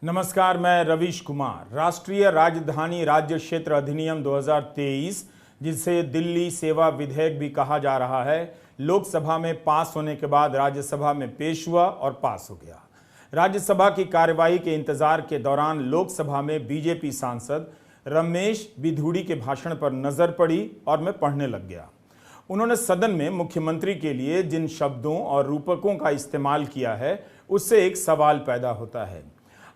नमस्कार, मैं रवीश कुमार। राष्ट्रीय राजधानी राज्य क्षेत्र अधिनियम 2023, जिसे दिल्ली सेवा विधेयक भी कहा जा रहा है, लोकसभा में पास होने के बाद राज्यसभा में पेश हुआ और पास हो गया। राज्यसभा की कार्यवाही के इंतजार के दौरान लोकसभा में बीजेपी सांसद रमेश बिधूड़ी के भाषण पर नजर पड़ी और मैं पढ़ने लग गया। उन्होंने सदन में मुख्यमंत्री के लिए जिन शब्दों और रूपकों का इस्तेमाल किया है, उससे एक सवाल पैदा होता है।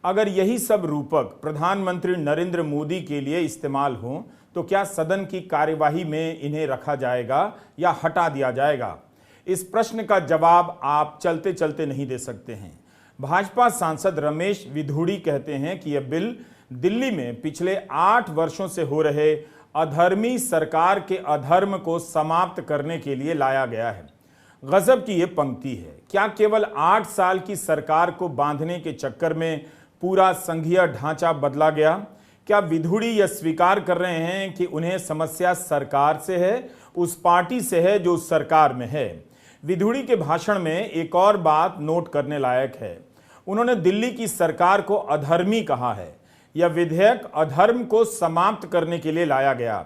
अगर यही सब रूपक प्रधानमंत्री नरेंद्र मोदी के लिए इस्तेमाल हों तो क्या सदन की कार्यवाही में इन्हें रखा जाएगा या हटा दिया जाएगा? इस प्रश्न का जवाब आप चलते चलते नहीं दे सकते हैं। भाजपा सांसद रमेश बिधूड़ी कहते हैं कि यह बिल दिल्ली में पिछले 8 वर्षों से हो रहे अधर्मी सरकार के अधर्म को समाप्त करने के लिए लाया गया है। गजब की यह पंक्ति है। क्या केवल 8 साल की सरकार को बांधने के चक्कर में पूरा संघीय ढांचा बदला गया? क्या बिधूड़ी यह स्वीकार कर रहे हैं कि उन्हें समस्या सरकार से है, उस पार्टी से है जो उस सरकार में है? बिधूड़ी के भाषण में एक और बात नोट करने लायक है। उन्होंने दिल्ली की सरकार को अधर्मी कहा है। यह विधेयक अधर्म को समाप्त करने के लिए लाया गया।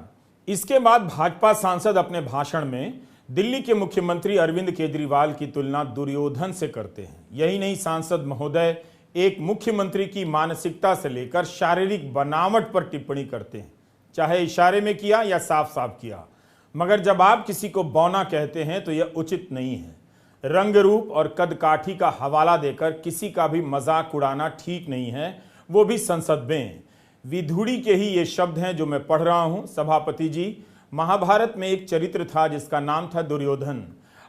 इसके बाद भाजपा सांसद अपने भाषण में दिल्ली के मुख्यमंत्री अरविंद केजरीवाल की तुलना दुर्योधन से करते हैं। यही नहीं, सांसद महोदय एक मुख्यमंत्री की मानसिकता से लेकर शारीरिक बनावट पर टिप्पणी करते हैं, चाहे इशारे में किया या साफ साफ किया। मगर जब आप किसी को बौना कहते हैं तो यह उचित नहीं है। रंग रूप और कदकाठी का हवाला देकर किसी का भी मजाक उड़ाना ठीक नहीं है, वो भी संसद में। बिधूड़ी के ही ये शब्द हैं जो मैं पढ़ रहा हूं। सभापति जी, महाभारत में एक चरित्र था जिसका नाम था दुर्योधन।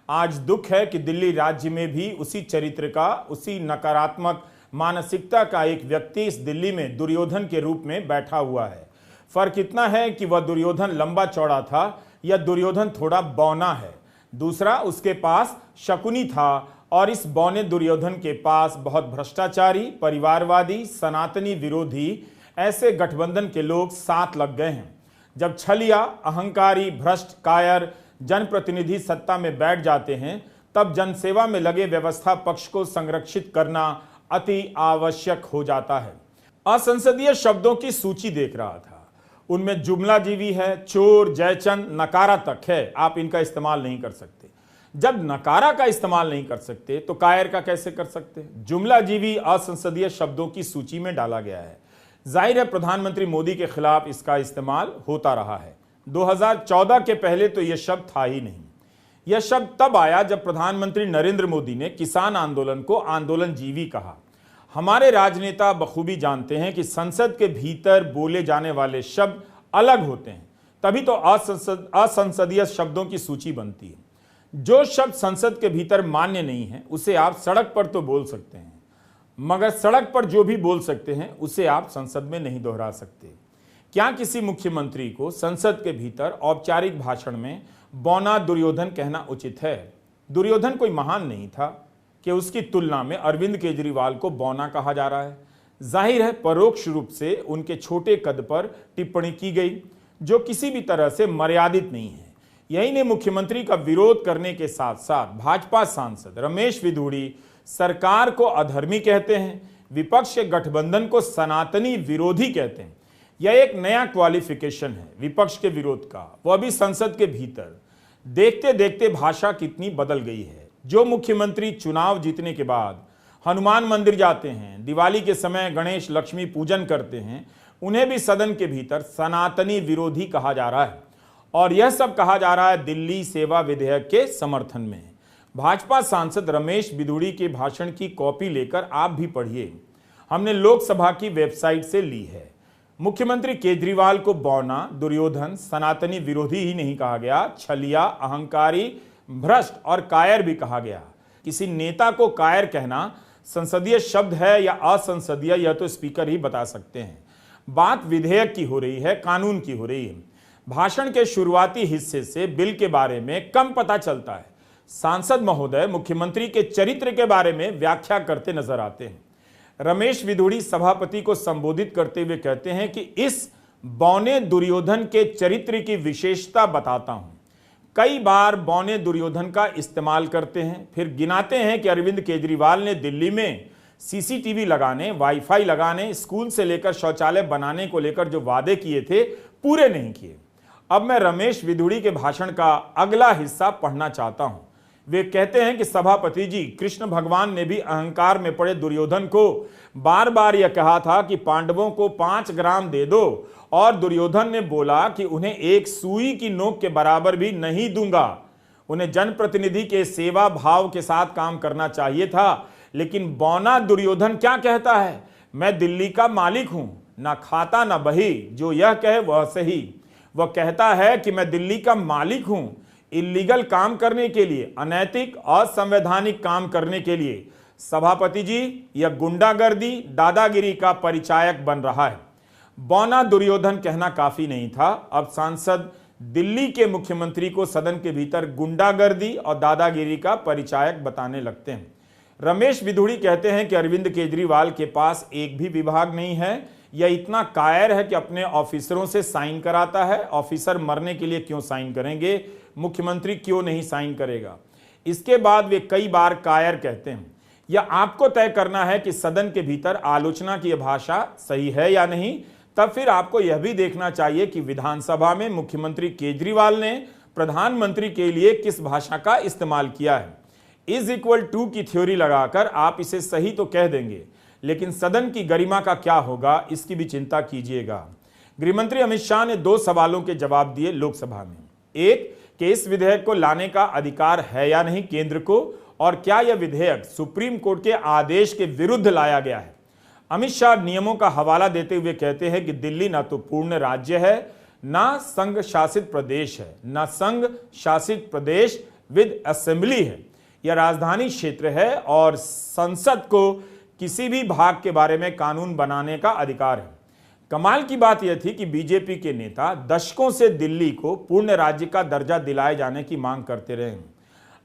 आज दुख है कि दिल्ली राज्य में भी उसी चरित्र का, उसी नकारात्मक मानसिकता का एक व्यक्ति इस दिल्ली में दुर्योधन के रूप में बैठा हुआ है। फर्क इतना है कि वह दुर्योधन लंबा चौड़ा था या दुर्योधन थोड़ा बौना है। दूसरा, उसके पास शकुनी था और इस बौने दुर्योधन के पास बहुत भ्रष्टाचारी, परिवारवादी, सनातनी विरोधी ऐसे गठबंधन के लोग साथ लग गए हैं। जब छलिया, अहंकारी, भ्रष्ट, कायर जनप्रतिनिधि सत्ता में बैठ जाते हैं, तब जनसेवा में लगे व्यवस्था पक्ष को संरक्षित करना अति आवश्यक हो जाता है। असंसदीय शब्दों की सूची देख रहा था। उनमें जुमलाजीवी है, चोर, जयचंद, नकारा तक है। आप इनका इस्तेमाल नहीं कर सकते। जब नकारा का इस्तेमाल नहीं कर सकते तो कायर का कैसे कर सकते? जुमलाजीवी असंसदीय शब्दों की सूची में डाला गया है। जाहिर है प्रधानमंत्री मोदी के खिलाफ इसका इस्तेमाल होता रहा है। 2014 के पहले तो यह शब्द था ही नहीं। यह शब्द तब आया जब प्रधानमंत्री नरेंद्र मोदी ने किसान आंदोलन को आंदोलनजीवी कहा। हमारे राजनेता बखूबी जानते हैं कि संसद के भीतर बोले जाने वाले शब्द अलग होते हैं, तभी तो असंसदीय शब्दों की सूची बनती है। जो शब्द संसद के भीतर मान्य नहीं है उसे आप सड़क पर तो बोल सकते हैं, मगर सड़क पर जो भी बोल सकते हैं उसे आप संसद में नहीं दोहरा सकते। क्या किसी मुख्यमंत्री को संसद के भीतर औपचारिक भाषण में बौना दुर्योधन कहना उचित है? दुर्योधन कोई महान नहीं था कि उसकी तुलना में अरविंद केजरीवाल को बौना कहा जा रहा है। जाहिर है परोक्ष रूप से उनके छोटे कद पर टिप्पणी की गई जो किसी भी तरह से मर्यादित नहीं है। यही ने मुख्यमंत्री का विरोध करने के साथ साथ भाजपा सांसद रमेश बिधूड़ी सरकार को अधर्मी कहते हैं, विपक्ष के गठबंधन को सनातनी विरोधी कहते हैं। यह एक नया क्वालिफिकेशन है विपक्ष के विरोध का, वह भी संसद के भीतर। देखते देखते भाषा कितनी बदल गई है। जो मुख्यमंत्री चुनाव जीतने के बाद हनुमान मंदिर जाते हैं, दिवाली के समय गणेश लक्ष्मी पूजन करते हैं, उन्हें भी सदन के भीतर सनातनी विरोधी कहा जा रहा है। और यह सब कहा जा रहा है दिल्ली सेवा विधेयक के समर्थन में। भाजपा सांसद रमेश बिधूड़ी के भाषण की कॉपी लेकर आप भी पढ़िए। हमने लोकसभा की वेबसाइट से ली है। मुख्यमंत्री केजरीवाल को बौना, दुर्योधन, सनातनी विरोधी ही नहीं कहा गया, छलिया, अहंकारी, भ्रष्ट और कायर भी कहा गया। किसी नेता को कायर कहना संसदीय शब्द है या असंसदीय, यह तो स्पीकर ही बता सकते हैं। बात विधेयक की हो रही है, कानून की हो रही है। भाषण के शुरुआती हिस्से से बिल के बारे में कम पता चलता है। सांसद महोदय मुख्यमंत्री के चरित्र के बारे में व्याख्या करते नजर आते हैं। रमेश बिधूड़ी सभापति को संबोधित करते हुए कहते हैं कि इस बौने दुर्योधन के चरित्र की विशेषता बताता हूं। कई बार बौने दुर्योधन का इस्तेमाल करते हैं, फिर गिनाते हैं कि अरविंद केजरीवाल ने दिल्ली में सीसीटीवी लगाने, वाईफाई लगाने, स्कूल से लेकर शौचालय बनाने को लेकर जो वादे किए थे पूरे नहीं किए। अब मैं रमेश विधुड़ी के भाषण का अगला हिस्सा पढ़ना चाहता हूं। वे कहते हैं कि सभापति जी, कृष्ण भगवान ने भी अहंकार में पड़े दुर्योधन को बार बार यह कहा था कि पांडवों को 5 ग्राम दे दो, और दुर्योधन ने बोला कि उन्हें एक सुई की नोक के बराबर भी नहीं दूंगा। उन्हें जनप्रतिनिधि के सेवा भाव के साथ काम करना चाहिए था, लेकिन बौना दुर्योधन क्या कहता है, मैं दिल्ली का मालिक हूं, ना खाता ना बही, जो यह कहे वह सही। वह कहता है कि मैं दिल्ली का मालिक हूं, इलीगल काम करने के लिए, अनैतिक और असंवैधानिक काम करने के लिए। सभापति जी, यह गुंडागर्दी, दादागिरी का परिचायक बन रहा है। बौना दुर्योधन कहना काफी नहीं था, अब सांसद दिल्ली के मुख्यमंत्री को सदन के भीतर गुंडागर्दी और दादागिरी का परिचायक बताने लगते हैं। रमेश विधुड़ी कहते हैं कि अरविंद केजरीवाल के पास एक भी विभाग नहीं है, यह इतना कायर है कि अपने ऑफिसरों से साइन कराता है। ऑफिसर मरने के लिए क्यों साइन करेंगे, मुख्यमंत्री क्यों नहीं साइन करेगा। इसके बाद वे कई बार कायर कहते हैं। यह आपको तय करना है कि सदन के भीतर आलोचना की भाषा सही है या नहीं। तब फिर आपको यह भी देखना चाहिए कि विधानसभा में मुख्यमंत्री केजरीवाल ने प्रधानमंत्री के लिए किस भाषा का इस्तेमाल किया है। =2 की थ्योरी लगाकर आप इसे सही तो कह देंगे, लेकिन सदन की गरिमा का क्या होगा, इसकी भी चिंता कीजिएगा। गृहमंत्री अमित शाह ने 2 सवालों के जवाब दिए लोकसभा में। एक, कि इस विधेयक को लाने का अधिकार है या नहीं केंद्र को, और क्या यह विधेयक सुप्रीम कोर्ट के आदेश के विरुद्ध लाया गया है। अमित शाह नियमों का हवाला देते हुए कहते हैं कि दिल्ली ना तो पूर्ण राज्य है, ना संघ शासित प्रदेश है, ना संघ शासित प्रदेश विद असेंबली है। यह राजधानी क्षेत्र है और संसद को किसी भी भाग के बारे में कानून बनाने का अधिकार है। कमाल की बात यह थी कि बीजेपी के नेता दशकों से दिल्ली को पूर्ण राज्य का दर्जा दिलाए जाने की मांग करते रहे।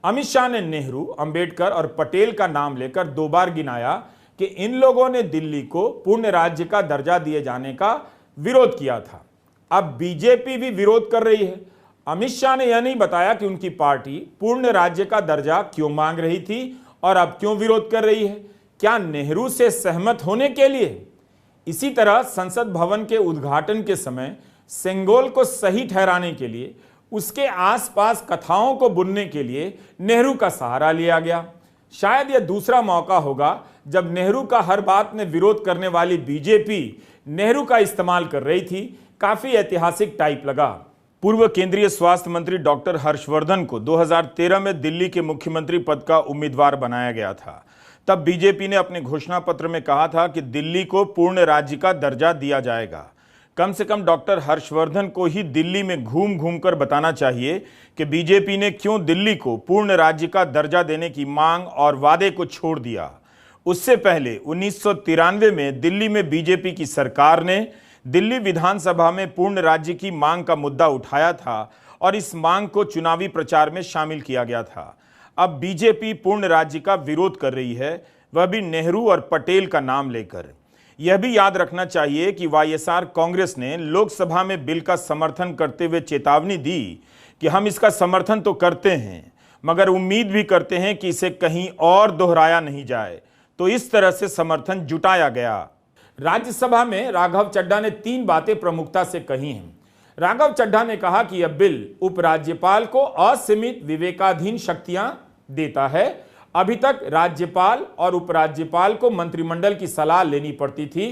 अमित शाह ने नेहरू, अंबेडकर और पटेल का नाम लेकर 2 बार गिनाया कि इन लोगों ने दिल्ली को पूर्ण राज्य का दर्जा दिए जाने का विरोध किया था। अब बीजेपी भी विरोध कर रही है। अमित शाह ने यह नहीं बताया कि उनकी पार्टी पूर्ण राज्य का दर्जा क्यों मांग रही थी और अब क्यों विरोध कर रही है। क्या नेहरू से सहमत होने के लिए? इसी तरह संसद भवन के उद्घाटन के समय सेंगोल को सही ठहराने के लिए, उसके आसपास कथाओं को बुनने के लिए नेहरू का सहारा लिया गया। शायद यह दूसरा मौका होगा जब नेहरू का हर बात में विरोध करने वाली बीजेपी नेहरू का इस्तेमाल कर रही थी। काफी ऐतिहासिक टाइप लगा। पूर्व केंद्रीय स्वास्थ्य मंत्री डॉक्टर हर्षवर्धन को 2013 में दिल्ली के मुख्यमंत्री पद का उम्मीदवार बनाया गया था। तब बीजेपी ने अपने घोषणा पत्र में कहा था कि दिल्ली को पूर्ण राज्य का दर्जा दिया जाएगा। कम से कम डॉक्टर हर्षवर्धन को ही दिल्ली में घूम घूम कर बताना चाहिए कि बीजेपी ने क्यों दिल्ली को पूर्ण राज्य का दर्जा देने की मांग और वादे को छोड़ दिया। उससे पहले 1993 में दिल्ली में बीजेपी की सरकार ने दिल्ली विधानसभा में पूर्ण राज्य की मांग का मुद्दा उठाया था और इस मांग को चुनावी प्रचार में शामिल किया गया था। अब बीजेपी पूर्ण राज्य का विरोध कर रही है, वह भी नेहरू और पटेल का नाम लेकर। यह भी याद रखना चाहिए कि वाईएसआर कांग्रेस ने लोकसभा में बिल का समर्थन करते हुए चेतावनी दी कि हम इसका समर्थन तो करते हैं, मगर उम्मीद भी करते हैं कि इसे कहीं और दोहराया नहीं जाए। तो इस तरह से समर्थन जुटाया गया। राज्यसभा में राघव चड्ढा ने 3 बातें प्रमुखता से कही हैं। राघव चड्ढा ने कहा कि यह बिल उपराज्यपाल को असीमित विवेकाधीन शक्तियां देता है। अभी तक राज्यपाल और उपराज्यपाल को मंत्रिमंडल की सलाह लेनी पड़ती थी।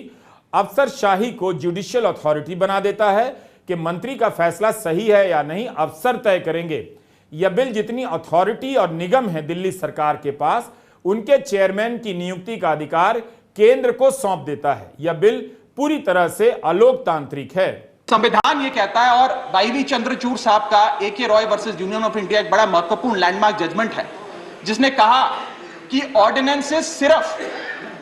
अफसरशाही को जुडिशियल अथॉरिटी बना देता है कि मंत्री का फैसला सही है या नहीं अफसर तय करेंगे। यह बिल जितनी अथॉरिटी और निगम है दिल्ली सरकार के पास, उनके चेयरमैन की नियुक्ति का अधिकार केंद्र को सौंप देता है। यह बिल पूरी तरह से अलोकतांत्रिक है। संविधान ये कहता है, और वाईवी चंद्रचूड़ साहब का AK Roy versus union of India एक बड़ा महत्वपूर्ण लैंडमार्क जजमेंट है, जिसने कहा कि ऑर्डिनेंसेस सिर्फ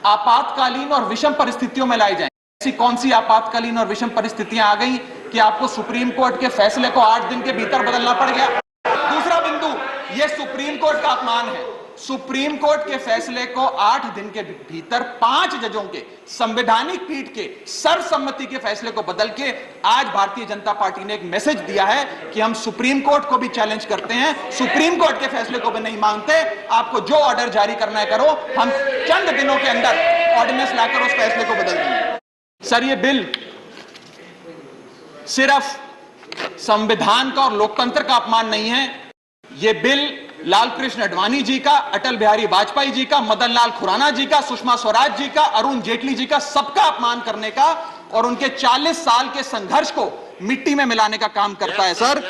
आपातकालीन और विषम परिस्थितियों में लाए जाएं। ऐसी कौन सी आपातकालीन और विषम परिस्थितियां आ गई कि आपको सुप्रीम कोर्ट के फैसले को 8 दिन के भीतर बदलना पड़ गया? दूसरा बिंदु, यह सुप्रीम कोर्ट का अपमान है। सुप्रीम कोर्ट के फैसले को 8 दिन के भीतर 5 जजों के संवैधानिक पीठ के सर्वसम्मति के फैसले को बदल के आज भारतीय जनता पार्टी ने एक मैसेज दिया है कि हम सुप्रीम कोर्ट को भी चैलेंज करते हैं, सुप्रीम कोर्ट के फैसले को भी नहीं मांगते, आपको जो ऑर्डर जारी करना है करो, हम चंद दिनों के अंदर ऑर्डिनेंस लाकर उस फैसले को बदल देंगे। सर, ये बिल सिर्फ संविधान का और लोकतंत्र का अपमान नहीं है, ये बिल लाल कृष्ण आडवाणी जी का, अटल बिहारी वाजपेयी जी का, मदन लाल खुराना जी का, सुषमा स्वराज जी का, अरुण जेटली जी का, सबका अपमान करने का और उनके 40 साल के संघर्ष को मिट्टी में मिलाने का काम करता है। सर,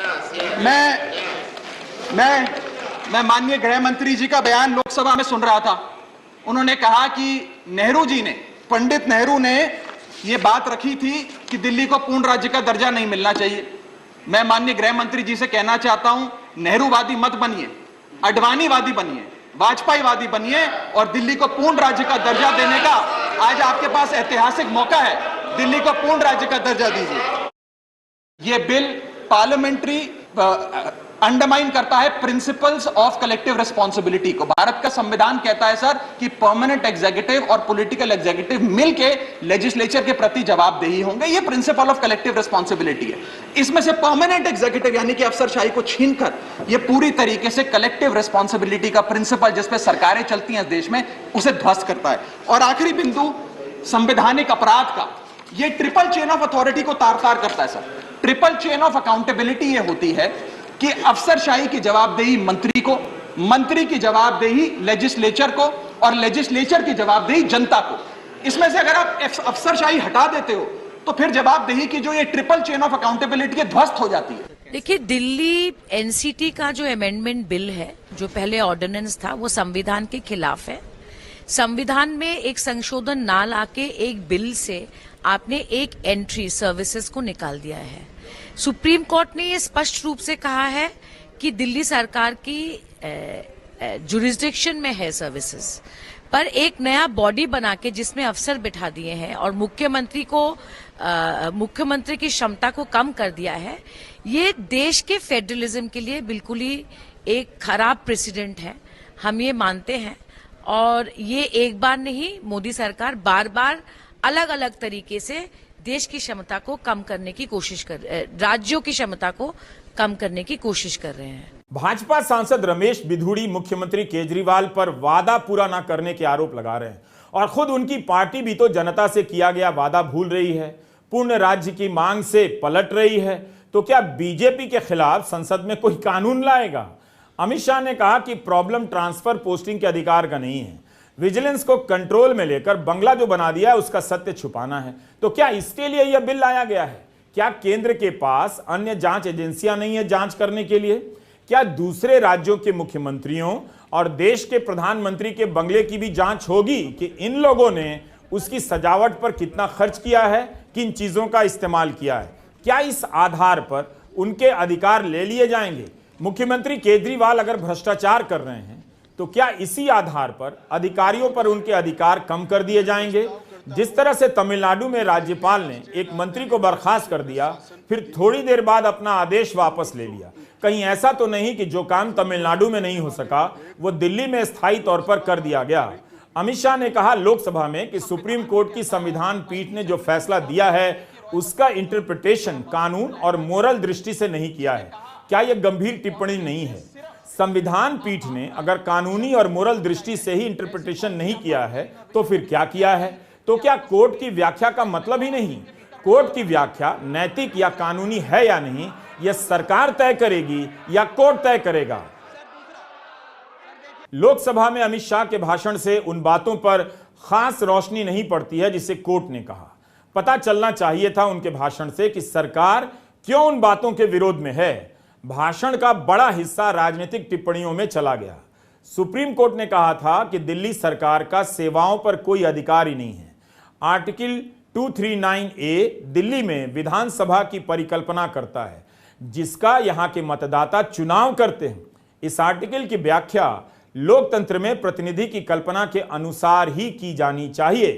मैं माननीय गृह मंत्री जी का बयान लोकसभा में सुन रहा था। उन्होंने कहा कि नेहरू जी ने, पंडित नेहरू ने यह बात रखी थी कि दिल्ली को पूर्ण राज्य का दर्जा नहीं मिलना चाहिए। मैं माननीय गृह मंत्री जी से कहना चाहता हूं, नेहरूवादी मत बनिए, आडवाणीवादी बनिए, वाजपेयीवादी बनिए और दिल्ली को पूर्ण राज्य का दर्जा देने का आज आपके पास ऐतिहासिक मौका है। दिल्ली को पूर्ण राज्य का दर्जा दीजिए। यह बिल पार्लियामेंट्री अंडरमाइन करता है प्रिंसिपल्स ऑफ कलेक्टिव रिस्पॉन्सिबिलिटी को। भारत का संविधान कहता है सर कि परमानेंट एग्जीक्यूटिव और पॉलिटिकल एग्जीक्यूटिव मिलके लेजिस्लेचर के प्रति जवाबदेही होंगे। यह प्रिंसिपल ऑफ कलेक्टिव रिस्पॉन्सिबिलिटी है। इसमें से परमानेंट एग्जीक्यूटिव यानी कि अफसरशाही को छीनकर यह पूरी तरीके से कलेक्टिव रिस्पॉन्सिबिलिटी का प्रिंसिपल जिस पे सरकारें चलती हैं देश में, उसे ध्वस्त करता है। और आखिरी बिंदु संवैधानिक अपराध का, यह ट्रिपल चेन ऑफ अथॉरिटी को तार तार करता है sir. Triple chain of accountability यह होती है कि अफसरशाही की जवाबदेही मंत्री को, मंत्री की जवाबदेही लेजिस्लेचर को और लेजिस्लेचर की जवाबदेही जनता को। इसमें से अगर आप अफसरशाही हटा देते हो तो फिर जवाबदेही की जो ये ट्रिपल चेन ऑफ अकाउंटेबिलिटी है ध्वस्त हो जाती है। देखिए, दिल्ली एनसीटी का जो अमेंडमेंट बिल है, जो पहले ऑर्डिनेंस था, वो संविधान के खिलाफ है। संविधान में एक संशोधन ना लाके एक बिल से आपने एक एंट्री सर्विसेज को निकाल दिया है। सुप्रीम कोर्ट ने ये स्पष्ट रूप से कहा है कि दिल्ली सरकार की जुरिस्डिक्शन में है सर्विसेज, पर एक नया बॉडी बना के जिसमें अफसर बिठा दिए हैं और मुख्यमंत्री की क्षमता को कम कर दिया है। ये देश के फेडरलिज्म के लिए बिल्कुल ही एक खराब प्रेसिडेंट है, हम ये मानते हैं। और ये एक बार नहीं, मोदी सरकार बार बार अलग अलग तरीके से देश की क्षमता को कम करने की कोशिश राज्यों की क्षमता को कम करने की कोशिश कर रहे हैं। भाजपा सांसद रमेश बिधूड़ी मुख्यमंत्री केजरीवाल पर वादा पूरा न करने के आरोप लगा रहे हैं और खुद उनकी पार्टी भी तो जनता से किया गया वादा भूल रही है, पूर्ण राज्य की मांग से पलट रही है। तो क्या बीजेपी के खिलाफ संसद में कोई कानून लाएगा? अमित शाह ने कहा कि प्रॉब्लम ट्रांसफर पोस्टिंग के अधिकार का नहीं है, विजिलेंस को कंट्रोल में लेकर बंगला जो बना दिया है उसका सत्य छुपाना है। तो क्या इसके लिए यह बिल लाया गया है? क्या केंद्र के पास अन्य जांच एजेंसियां नहीं है जांच करने के लिए? क्या दूसरे राज्यों के मुख्यमंत्रियों और देश के प्रधानमंत्री के बंगले की भी जांच होगी कि इन लोगों ने उसकी सजावट पर कितना खर्च किया है, किन चीजों का इस्तेमाल किया है? क्या इस आधार पर उनके अधिकार ले लिए जाएंगे? मुख्यमंत्री केजरीवाल अगर भ्रष्टाचार कर रहे हैं तो क्या इसी आधार पर अधिकारियों पर उनके अधिकार कम कर दिए जाएंगे? जिस तरह से तमिलनाडु में राज्यपाल ने एक मंत्री को बर्खास्त कर दिया, फिर थोड़ी देर बाद अपना आदेश वापस ले लिया, कहीं ऐसा तो नहीं कि जो काम तमिलनाडु में नहीं हो सका वो दिल्ली में स्थायी तौर पर कर दिया गया? अमित शाह ने कहा लोकसभा में कि सुप्रीम कोर्ट की संविधान पीठ ने जो फैसला दिया है उसका इंटरप्रिटेशन कानून और मोरल दृष्टि से नहीं किया है। क्या यह गंभीर टिप्पणी नहीं है? संविधान पीठ ने अगर कानूनी और मोरल दृष्टि से ही इंटरप्रिटेशन नहीं किया है तो फिर क्या किया है? तो क्या कोर्ट की व्याख्या का मतलब ही नहीं? कोर्ट की व्याख्या नैतिक या कानूनी है या नहीं, यह सरकार तय करेगी या कोर्ट तय करेगा? लोकसभा में अमित शाह के भाषण से उन बातों पर खास रोशनी नहीं पड़ती है जिसे कोर्ट ने कहा। पता चलना चाहिए था उनके भाषण से कि सरकार क्यों उन बातों के विरोध में है। भाषण का बड़ा हिस्सा राजनीतिक टिप्पणियों में चला गया। सुप्रीम कोर्ट ने कहा था कि दिल्ली सरकार का सेवाओं पर कोई अधिकार ही नहीं है। आर्टिकल 239A दिल्ली में विधानसभा की परिकल्पना करता है जिसका यहां के मतदाता चुनाव करते हैं। इस आर्टिकल की व्याख्या लोकतंत्र में प्रतिनिधि की कल्पना के अनुसार ही की जानी चाहिए।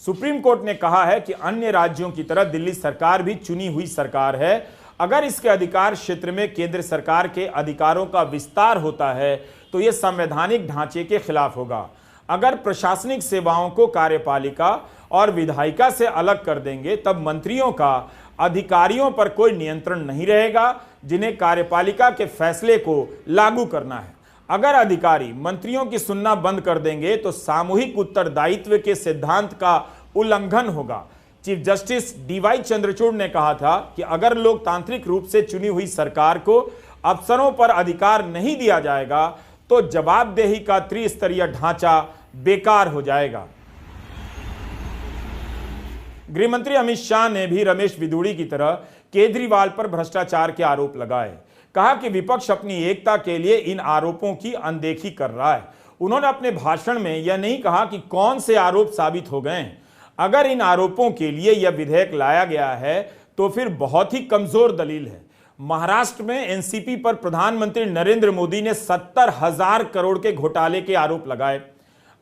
सुप्रीम कोर्ट ने कहा है कि अन्य राज्यों की तरह दिल्ली सरकार भी चुनी हुई सरकार है। अगर इसके अधिकार क्षेत्र में केंद्र सरकार के अधिकारों का विस्तार होता है तो यह संवैधानिक ढांचे के खिलाफ होगा। अगर प्रशासनिक सेवाओं को कार्यपालिका और विधायिका से अलग कर देंगे तब मंत्रियों का अधिकारियों पर कोई नियंत्रण नहीं रहेगा जिन्हें कार्यपालिका के फैसले को लागू करना है। अगर अधिकारी मंत्रियों की सुनना बंद कर देंगे तो सामूहिक उत्तरदायित्व के सिद्धांत का उल्लंघन होगा। चीफ जस्टिस डीवाई चंद्रचूड़ ने कहा था कि अगर लोकतांत्रिक रूप से चुनी हुई सरकार को अफसरों पर अधिकार नहीं दिया जाएगा तो जवाबदेही का त्रिस्तरीय ढांचा बेकार हो जाएगा। गृहमंत्री अमित शाह ने भी रमेश बिधूड़ी की तरह केजरीवाल पर भ्रष्टाचार के आरोप लगाए। कहा कि विपक्ष अपनी एकता के लिए इन आरोपों की अनदेखी कर रहा है। उन्होंने अपने भाषण में यह नहीं कहा कि कौन से आरोप साबित हो गए हैं। अगर इन आरोपों के लिए यह विधेयक लाया गया है तो फिर बहुत ही कमजोर दलील है। महाराष्ट्र में एनसीपी पर प्रधानमंत्री नरेंद्र मोदी ने 70,000 करोड़ के घोटाले के आरोप लगाए।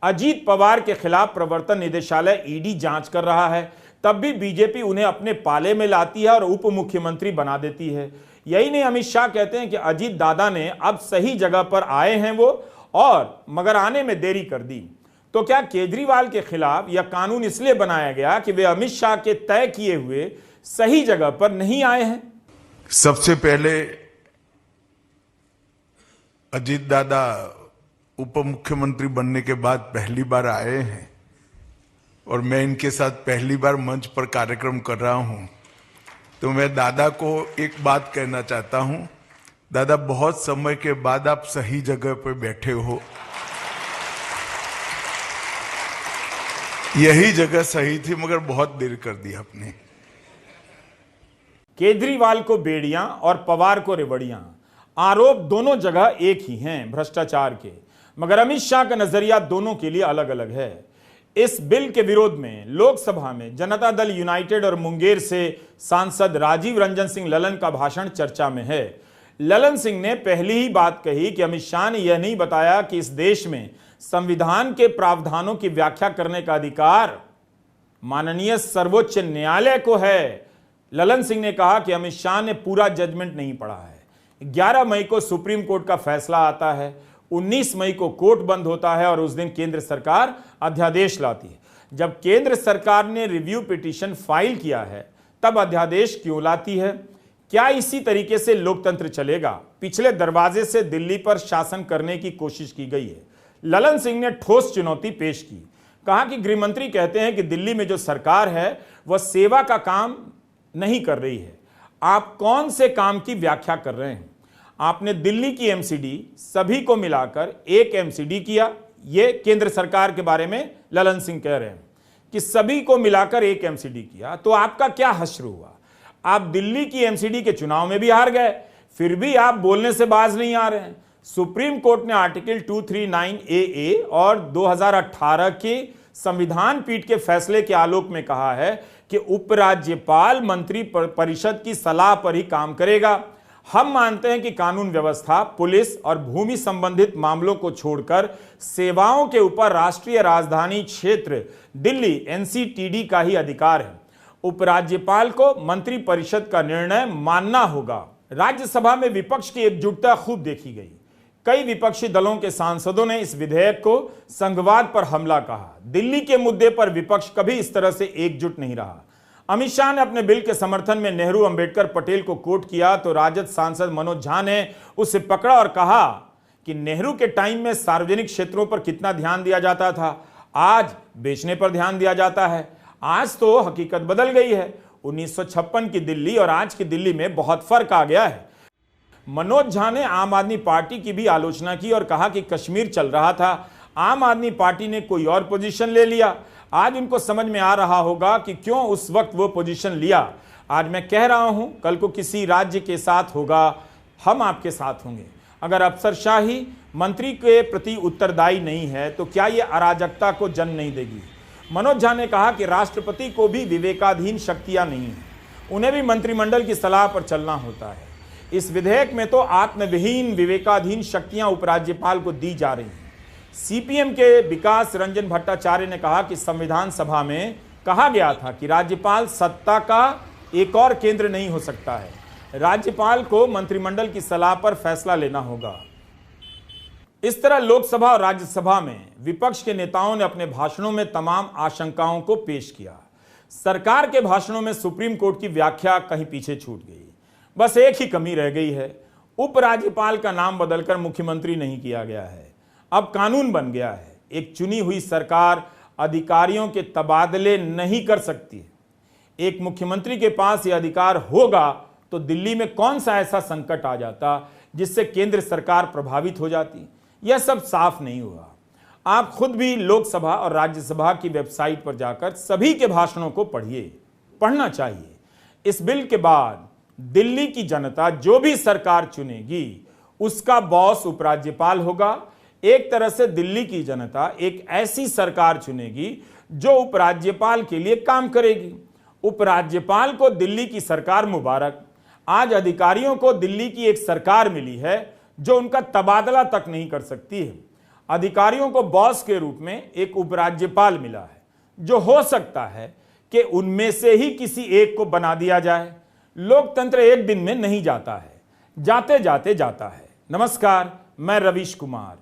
अजीत पवार के खिलाफ प्रवर्तन निदेशालय ईडी जांच कर रहा है, तब भी बीजेपी उन्हें अपने पाले में लाती है और उप मुख्यमंत्री बना देती है। यही नहीं, अमित शाह कहते हैं कि अजीत दादा ने अब सही जगह पर आए हैं वो, और मगर आने में देरी कर दी। तो क्या केजरीवाल के खिलाफ यह कानून इसलिए बनाया गया कि वे अमित शाह के तय किए हुए सही जगह पर नहीं आए हैं? सबसे पहले अजीत दादा उप मुख्यमंत्री बनने के बाद पहली बार आए हैं और मैं इनके साथ पहली बार मंच पर कार्यक्रम कर रहा हूं, तो मैं दादा को एक बात कहना चाहता हूं। दादा, बहुत समय के बाद आप सही जगह पर बैठे हो। यही जगह सही थी मगर बहुत देर कर दी आपने। केजरीवाल को बेड़ियां और पवार को रेवड़ियां, आरोप दोनों जगह एक ही हैं भ्रष्टाचार के, मगर अमित शाह का नजरिया दोनों के लिए अलग अलग है। इस बिल के विरोध में लोकसभा में जनता दल यूनाइटेड और मुंगेर से सांसद राजीव रंजन सिंह ललन का भाषण चर्चा में है। ललन सिंह ने पहली ही बात कही कि अमित शाह ने यह नहीं बताया कि इस देश में संविधान के प्रावधानों की व्याख्या करने का अधिकार माननीय सर्वोच्च न्यायालय को है। ललन सिंह ने कहा कि अमित शाह ने पूरा जजमेंट नहीं पढ़ा है। 11 मई को सुप्रीम कोर्ट का फैसला आता है, 19 मई को कोर्ट बंद होता है और उस दिन केंद्र सरकार अध्यादेश लाती है। जब केंद्र सरकार ने रिव्यू पिटीशन फाइल किया है तब अध्यादेश क्यों लाती है? क्या इसी तरीके से लोकतंत्र चलेगा? पिछले दरवाजे से दिल्ली पर शासन करने की कोशिश की गई है। ललन सिंह ने ठोस चुनौती पेश की। कहा कि गृहमंत्री कहते हैं कि दिल्ली में जो सरकार है वह सेवा का काम नहीं कर रही है। आप कौन से काम की व्याख्या कर रहे हैं? आपने दिल्ली की एमसीडी सभी को मिलाकर एक एमसीडी किया। यह केंद्र सरकार के बारे में ललन सिंह कह रहे हैं कि सभी को मिलाकर एक एमसीडी किया, तो आपका क्या हश्र हुआ? आप दिल्ली की एमसीडी के चुनाव में भी हार गए, फिर भी आप बोलने से बाज नहीं आ रहे हैं। सुप्रीम कोर्ट ने आर्टिकल 239AA और 2018 के संविधान पीठ के फैसले के आलोक में कहा है कि उपराज्यपाल मंत्री परिषद की सलाह पर ही काम करेगा। हम मानते हैं कि कानून व्यवस्था, पुलिस और भूमि संबंधित मामलों को छोड़कर सेवाओं के ऊपर राष्ट्रीय राजधानी क्षेत्र दिल्ली NCTD का ही अधिकार है। उपराज्यपाल को मंत्री परिषद का निर्णय मानना होगा। राज्यसभा में विपक्ष की एकजुटता खूब देखी गई। कई विपक्षी दलों के सांसदों ने इस विधेयक को संघवाद पर हमला कहा। दिल्ली के मुद्दे पर विपक्ष कभी इस तरह से एकजुट नहीं रहा। अमित शाह ने अपने बिल के समर्थन में नेहरू अंबेडकर पटेल को कोट किया तो राजद सांसद मनोज झा ने उसे पकड़ा और कहा कि नेहरू के टाइम में सार्वजनिक क्षेत्रों पर कितना ध्यान दिया जाता था, आज बेचने पर ध्यान दिया जाता है। आज तो हकीकत बदल गई है। 1956 की दिल्ली और आज की दिल्ली में बहुत फर्क आ गया है। मनोज झा ने आम आदमी पार्टी की भी आलोचना की और कहा कि कश्मीर चल रहा था, आम आदमी पार्टी ने कोई और पोजीशन ले लिया। आज उनको समझ में आ रहा होगा कि क्यों उस वक्त वो पोजीशन लिया। आज मैं कह रहा हूं, कल को किसी राज्य के साथ होगा, हम आपके साथ होंगे। अगर अफसरशाही मंत्री के प्रति उत्तरदायी नहीं है तो क्या ये अराजकता को जन्म नहीं देगी? मनोज झा ने कहा कि राष्ट्रपति को भी विवेकाधीन शक्तियां नहीं हैं, उन्हें भी मंत्रिमंडल की सलाह पर चलना होता है। इस विधेयक में तो आत्मविहीन विवेकाधीन शक्तियां उपराज्यपाल को दी जा रही हैं। सीपीएम के विकास रंजन भट्टाचार्य ने कहा कि संविधान सभा में कहा गया था कि राज्यपाल सत्ता का एक और केंद्र नहीं हो सकता है। राज्यपाल को मंत्रिमंडल की सलाह पर फैसला लेना होगा। इस तरह लोकसभा और राज्यसभा में विपक्ष के नेताओं ने अपने भाषणों में तमाम आशंकाओं को पेश किया। सरकार के भाषणों में सुप्रीम कोर्ट की व्याख्या कहीं पीछे छूट गई। बस एक ही कमी रह गई है, उपराज्यपाल का नाम बदलकर मुख्यमंत्री नहीं किया गया है। अब कानून बन गया है, एक चुनी हुई सरकार अधिकारियों के तबादले नहीं कर सकती। एक मुख्यमंत्री के पास यह अधिकार होगा तो दिल्ली में कौन सा ऐसा संकट आ जाता जिससे केंद्र सरकार प्रभावित हो जाती। यह सब साफ नहीं हुआ। आप खुद भी लोकसभा और राज्यसभा की वेबसाइट पर जाकर सभी के भाषणों को पढ़िए, पढ़ना चाहिए। इस बिल के बाद दिल्ली की जनता जो भी सरकार चुनेगी उसका बॉस उपराज्यपाल होगा। एक तरह से दिल्ली की जनता एक ऐसी सरकार चुनेगी जो उपराज्यपाल के लिए काम करेगी। उपराज्यपाल को दिल्ली की सरकार मुबारक। आज अधिकारियों को दिल्ली की एक सरकार मिली है जो उनका तबादला तक नहीं कर सकती है। अधिकारियों को बॉस के रूप में एक उपराज्यपाल मिला है जो हो सकता है कि उनमें से ही किसी एक को बना दिया जाए। लोकतंत्र एक दिन में नहीं जाता है, जाते जाते जाता है। नमस्कार, मैं रवीश कुमार।